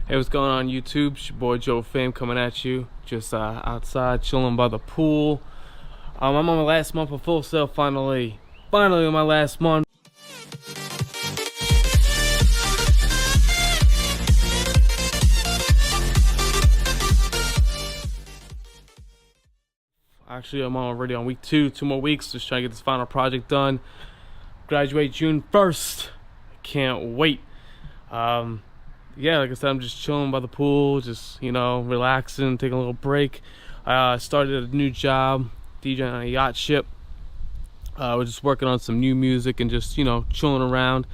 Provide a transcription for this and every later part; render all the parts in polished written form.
Hey, what's going on YouTube? It's your boy Joe Fame coming at you. Just outside chilling by the pool. I'm on my last month of Full Sail finally. Finally on my last month. Actually, I'm already on week 2, 2 more weeks. Just trying to get this final project done. Graduate June 1st. I can't wait. Yeah, like I said, I'm just chilling by the pool, just, you know, relaxing, taking a little break. I started a new job, DJing on a yacht ship. We're just working on some new music and just, you know, chilling around.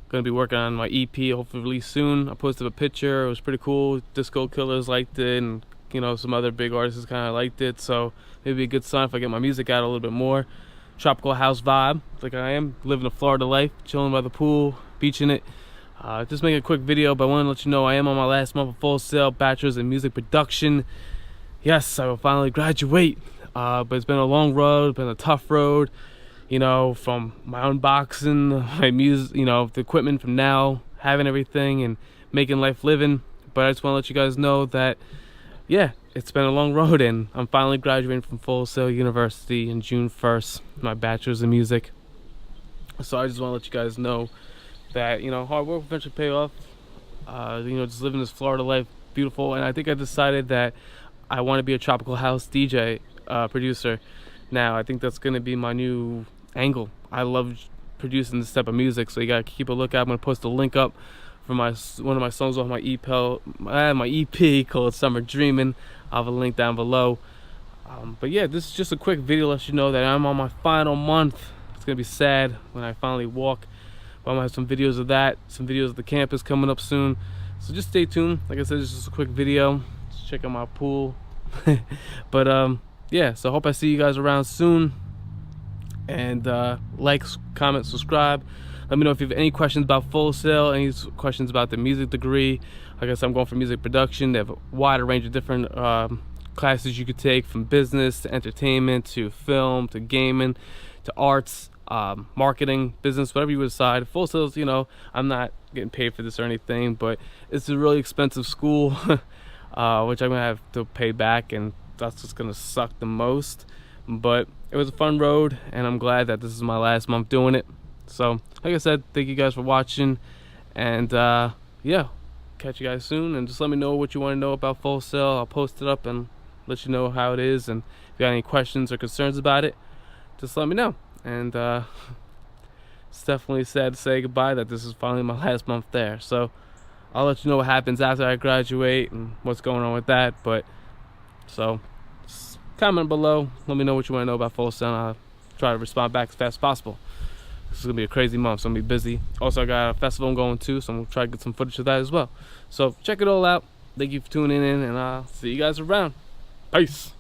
Gonna be working on my EP, hopefully release soon. I posted a picture, it was pretty cool. Disco Killers liked it, and, you know, some other big artists kind of liked it. So maybe a good sign if I get my music out a little bit more. Tropical house vibe, like I am, living a Florida life, chilling by the pool, beaching it. Just make a quick video, but I want to let you know I am on my last month of Full Sail, Bachelors in Music Production. Yes, I will finally graduate. But it's been a long road, been a tough road. You know, from my unboxing, my music, you know, the equipment from now, having everything and making life living. But I just want to let you guys know that, yeah, it's been a long road, and I'm finally graduating from Full Sail University in June 1st, my Bachelor's in Music. So I just want to let you guys know that, you know, hard work will eventually pay off. You know, just living this Florida life, beautiful. And I think I decided that I want to be a tropical house DJ producer. Now I think that's going to be my new angle. I love producing this type of music, so you gotta keep a lookout. I'm gonna post a link up for one of my songs off my EP called Summer Dreamin'. I'll have a link down below. But yeah, this is just a quick video to let you know that I'm on my final month. It's gonna be sad when I finally walk. But I'm gonna have some videos of that, some videos of the campus coming up soon. So just stay tuned. Like I said, it's just a quick video. Just check out my pool. But yeah, so I hope I see you guys around soon. And like, comment, subscribe. Let me know if you have any questions about Full Sail, any questions about the music degree. Like I said, I'm going for music production. They have a wider range of different classes you could take, from business to entertainment to film to gaming to arts. Marketing, business, whatever you decide. Full Sail's, you know, I'm not getting paid for this or anything, but it's a really expensive school, which I'm gonna have to pay back, and that's just gonna suck the most. But it was a fun road, and I'm glad that this is my last month doing it. So, like I said, thank you guys for watching, and yeah, catch you guys soon. And just let me know what you want to know about Full Sail. I'll post it up and let you know how it is, and if you got any questions or concerns about it, just let me know. And it's definitely sad to say goodbye, that this is finally my last month there. So I'll let you know what happens after I graduate and what's going on with that. But so just comment below, let me know what you want to know about Full Sail, and I'll try to respond back as fast as possible. This is gonna be a crazy month, so I'm gonna be busy. Also, I got a festival I'm going to, so I'm gonna try to get some footage of that as well. So check it all out. Thank you for tuning in, and I'll see you guys around. Peace.